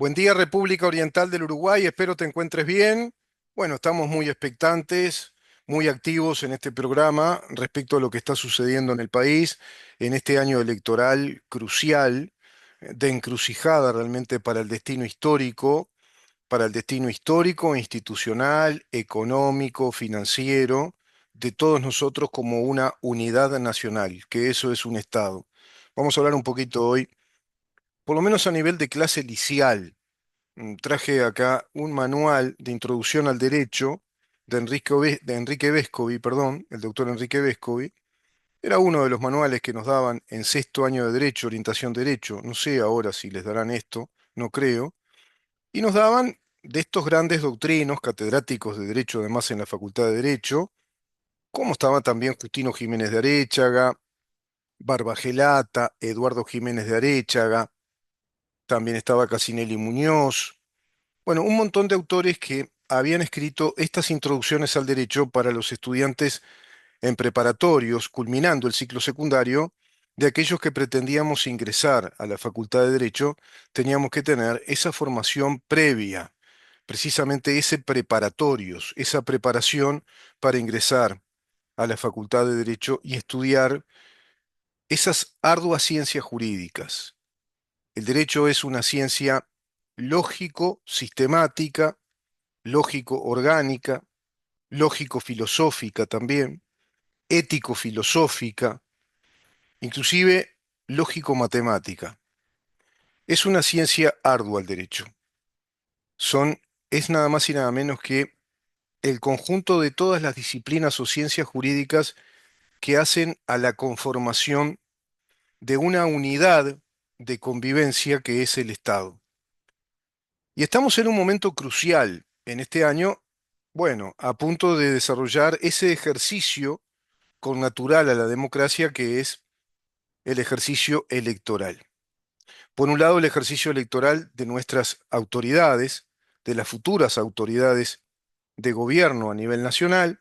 Buen día, República Oriental del Uruguay. Espero te encuentres bien. Bueno, estamos muy expectantes, muy activos en este programa respecto a lo que está sucediendo en el país en este año electoral crucial, de encrucijada realmente para el destino histórico, institucional, económico, financiero, de todos nosotros como una unidad nacional, que eso es un Estado. Vamos a hablar un poquito hoy, por lo menos a nivel de clase liceal. Traje acá un manual de introducción al derecho de Enrique Vescovi, perdón, el doctor Enrique Vescovi. Era uno de los manuales que nos daban en sexto año de derecho, orientación derecho. No sé ahora si les darán esto, no creo. Y nos daban de estos grandes doctrinos, catedráticos de derecho, además en la Facultad de Derecho, como estaba también Justino Jiménez de Aréchaga, Barbagelata, Eduardo Jiménez de Aréchaga, también estaba Casinelli Muñoz. Bueno, un montón de autores que habían escrito estas introducciones al derecho para los estudiantes en preparatorios, culminando el ciclo secundario, de aquellos que pretendíamos ingresar a la Facultad de Derecho, teníamos que tener esa formación previa, precisamente ese preparatorios, esa preparación para ingresar a la Facultad de Derecho y estudiar esas arduas ciencias jurídicas. El derecho es una ciencia lógico-sistemática, lógico-orgánica, lógico-filosófica también, ético-filosófica, inclusive lógico-matemática. Es una ciencia ardua el derecho. Es nada más y nada menos que el conjunto de todas las disciplinas o ciencias jurídicas que hacen a la conformación de una unidad de convivencia que es el Estado. Y estamos en un momento crucial en este año, bueno, a punto de desarrollar ese ejercicio connatural a la democracia que es el ejercicio electoral. Por un lado, el ejercicio electoral de nuestras autoridades, de las futuras autoridades de gobierno a nivel nacional.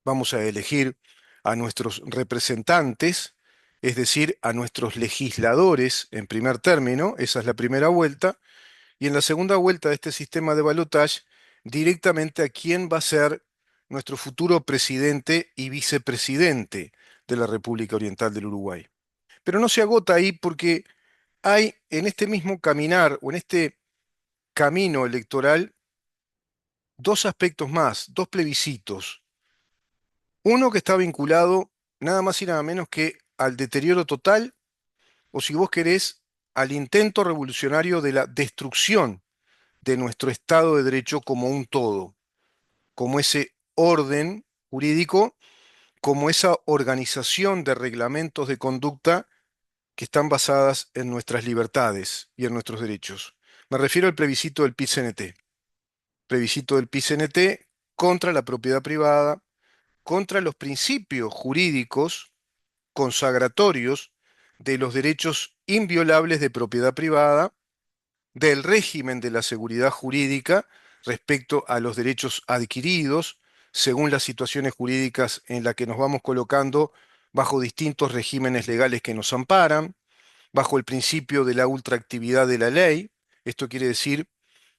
Vamos a elegir a nuestros representantes, es decir, a nuestros legisladores en primer término, esa es la primera vuelta, y en la segunda vuelta de este sistema de balotaje, directamente a quién va a ser nuestro futuro presidente y vicepresidente de la República Oriental del Uruguay. Pero no se agota ahí porque hay en este mismo caminar o en este camino electoral dos aspectos más, dos plebiscitos. Uno que está vinculado nada más y nada menos que al deterioro total, o si vos querés, al intento revolucionario de la destrucción de nuestro Estado de Derecho como un todo, como ese orden jurídico, como esa organización de reglamentos de conducta que están basadas en nuestras libertades y en nuestros derechos. Me refiero al plebiscito del PIT-CNT. Plebiscito del PIT-CNT contra la propiedad privada, contra los principios jurídicos consagratorios de los derechos inviolables de propiedad privada, del régimen de la seguridad jurídica respecto a los derechos adquiridos, según las situaciones jurídicas en las que nos vamos colocando bajo distintos regímenes legales que nos amparan, bajo el principio de la ultraactividad de la ley. Esto quiere decir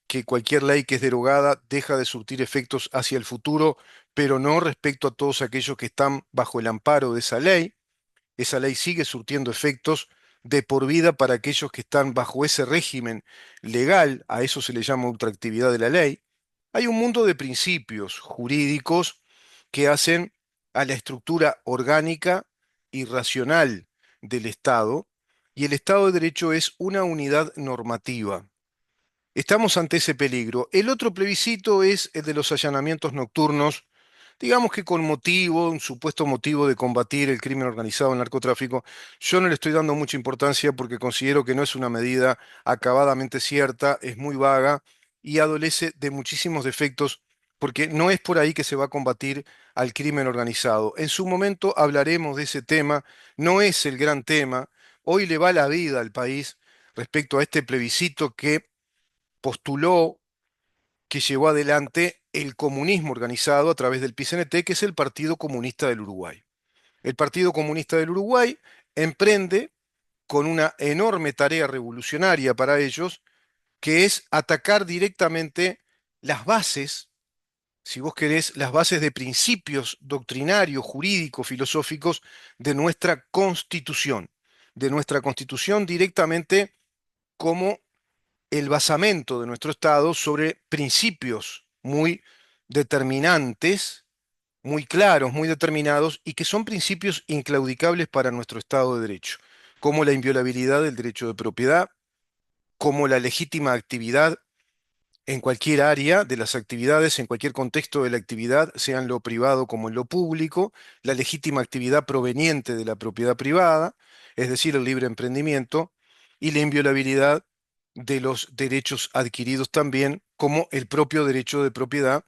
que cualquier ley que es derogada deja de surtir efectos hacia el futuro, pero no respecto a todos aquellos que están bajo el amparo de esa ley. Esa ley sigue surtiendo efectos de por vida para aquellos que están bajo ese régimen legal, a eso se le llama ultraactividad de la ley. Hay un mundo de principios jurídicos que hacen a la estructura orgánica y racional del Estado, y el Estado de Derecho es una unidad normativa. Estamos ante ese peligro. El otro plebiscito es el de los allanamientos nocturnos, digamos que con motivo, un supuesto motivo de combatir el crimen organizado, el narcotráfico. Yo no le estoy dando mucha importancia porque considero que no es una medida acabadamente cierta, es muy vaga y adolece de muchísimos defectos porque no es por ahí que se va a combatir al crimen organizado. En su momento hablaremos de ese tema, no es el gran tema. Hoy le va la vida al país respecto a este plebiscito que postuló, que llevó adelante el comunismo organizado a través del PCNT, que es el Partido Comunista del Uruguay. El Partido Comunista del Uruguay emprende con una enorme tarea revolucionaria para ellos, que es atacar directamente las bases, si vos querés, las bases de principios doctrinarios, jurídicos, filosóficos de nuestra constitución directamente como el basamento de nuestro Estado sobre principios muy determinantes, muy claros, muy determinados, y que son principios inclaudicables para nuestro Estado de Derecho, como la inviolabilidad del derecho de propiedad, como la legítima actividad en cualquier área de las actividades, en cualquier contexto de la actividad, sea en lo privado como en lo público, la legítima actividad proveniente de la propiedad privada, es decir, el libre emprendimiento, y la inviolabilidad de los derechos adquiridos también, como el propio derecho de propiedad,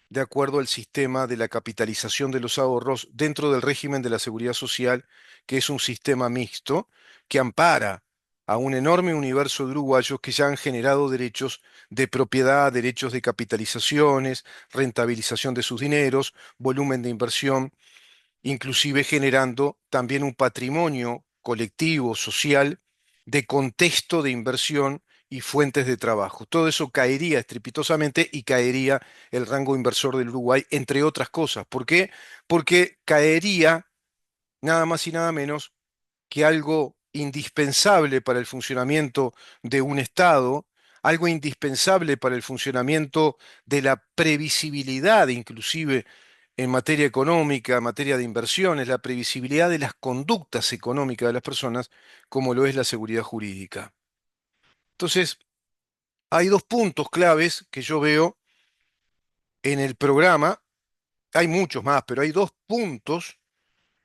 de acuerdo al sistema de la capitalización de los ahorros dentro del régimen de la seguridad social, que es un sistema mixto que ampara a un enorme universo de uruguayos que ya han generado derechos de propiedad, derechos de capitalizaciones, rentabilización de sus dineros, volumen de inversión, inclusive generando también un patrimonio colectivo, social, de contexto de inversión y fuentes de trabajo. Todo eso caería estrepitosamente y caería el rango inversor del Uruguay, entre otras cosas. ¿Por qué? Porque caería nada más y nada menos que algo indispensable para el funcionamiento de un Estado, algo indispensable para el funcionamiento de la previsibilidad, inclusive en materia económica, en materia de inversiones, la previsibilidad de las conductas económicas de las personas, como lo es la seguridad jurídica. Entonces, hay dos puntos claves que yo veo en el programa, hay muchos más, pero hay dos puntos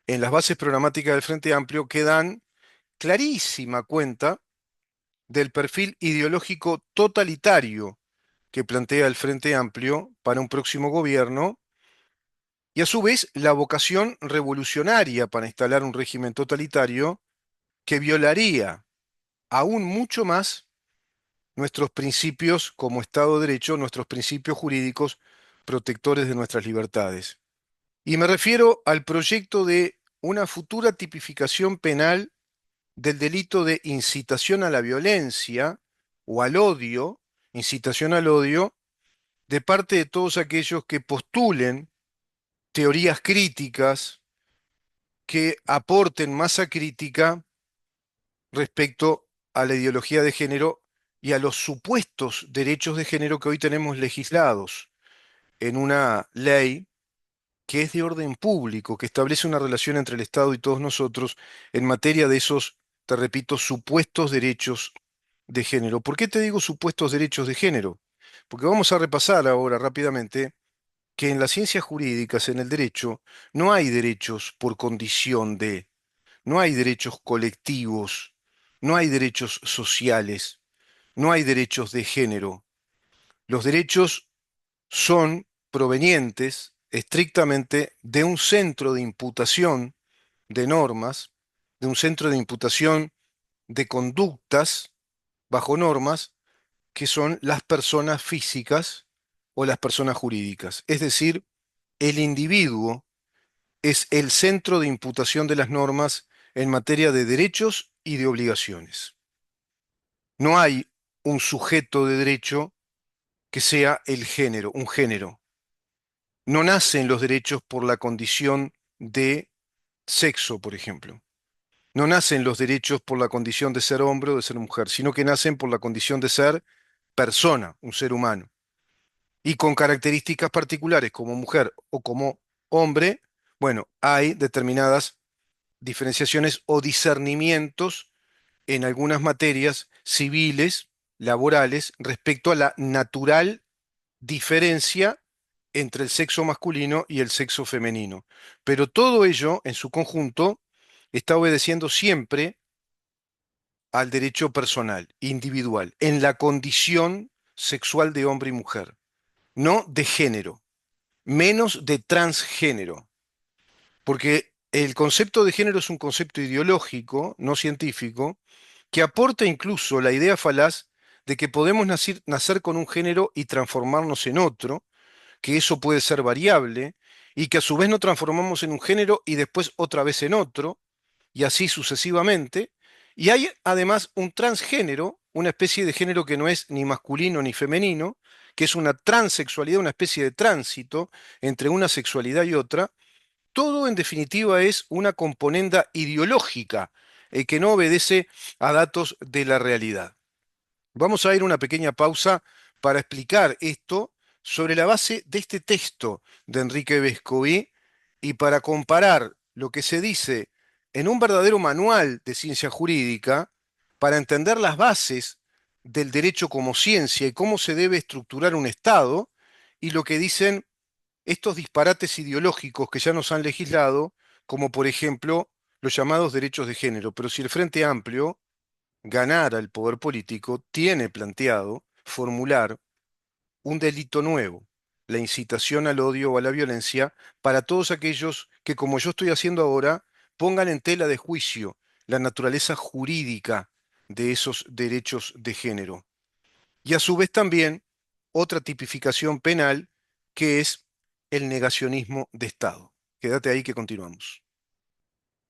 en las bases programáticas del Frente Amplio que dan clarísima cuenta del perfil ideológico totalitario que plantea el Frente Amplio para un próximo gobierno y a su vez la vocación revolucionaria para instalar un régimen totalitario que violaría aún mucho más nuestros principios como Estado de Derecho, nuestros principios jurídicos protectores de nuestras libertades. Y me refiero al proyecto de una futura tipificación penal del delito de incitación a la violencia o al odio, incitación al odio, de parte de todos aquellos que postulen teorías críticas que aporten masa crítica respecto a la ideología de género y a los supuestos derechos de género que hoy tenemos legislados en una ley que es de orden público, que establece una relación entre el Estado y todos nosotros en materia de esos, te repito, supuestos derechos de género. ¿Por qué te digo supuestos derechos de género? Porque vamos a repasar ahora rápidamente que en las ciencias jurídicas, en el derecho, no hay derechos por condición de, no hay derechos colectivos, no hay derechos sociales, no hay derechos de género. Los derechos son provenientes estrictamente de un centro de imputación de normas, de un centro de imputación de conductas bajo normas que son las personas físicas o las personas jurídicas. Es decir, el individuo es el centro de imputación de las normas en materia de derechos y de obligaciones. No hay un sujeto de derecho que sea el género, un género. No nacen los derechos por la condición de sexo, por ejemplo. No nacen los derechos por la condición de ser hombre o de ser mujer, sino que nacen por la condición de ser persona, un ser humano. Y con características particulares como mujer o como hombre, bueno, hay determinadas diferenciaciones o discernimientos en algunas materias civiles, laborales, respecto a la natural diferencia entre el sexo masculino y el sexo femenino. Pero todo ello, en su conjunto, está obedeciendo siempre al derecho personal, individual, en la condición sexual de hombre y mujer, no de género, menos de transgénero, porque el concepto de género es un concepto ideológico, no científico, que aporta incluso la idea falaz de que podemos nacer con un género y transformarnos en otro, que eso puede ser variable, y que a su vez nos transformamos en un género y después otra vez en otro, y así sucesivamente, Y hay además un transgénero, una especie de género que no es ni masculino ni femenino, que es una transexualidad, una especie de tránsito entre una sexualidad y otra. Todo en definitiva es una componenda ideológica que no obedece a datos de la realidad. Vamos a ir a una pequeña pausa para explicar esto sobre la base de este texto de Enrique Vescovi y para comparar lo que se dice en un verdadero manual de ciencia jurídica para entender las bases del derecho como ciencia y cómo se debe estructurar un Estado y lo que dicen estos disparates ideológicos que ya nos han legislado, como por ejemplo los llamados derechos de género. Pero si el Frente Amplio ganara el poder político, tiene planteado formular un delito nuevo, la incitación al odio o a la violencia, para todos aquellos que, como yo estoy haciendo ahora, pongan en tela de juicio la naturaleza jurídica de esos derechos de género. Y a su vez también otra tipificación penal que es el negacionismo de Estado. Quédate ahí que continuamos.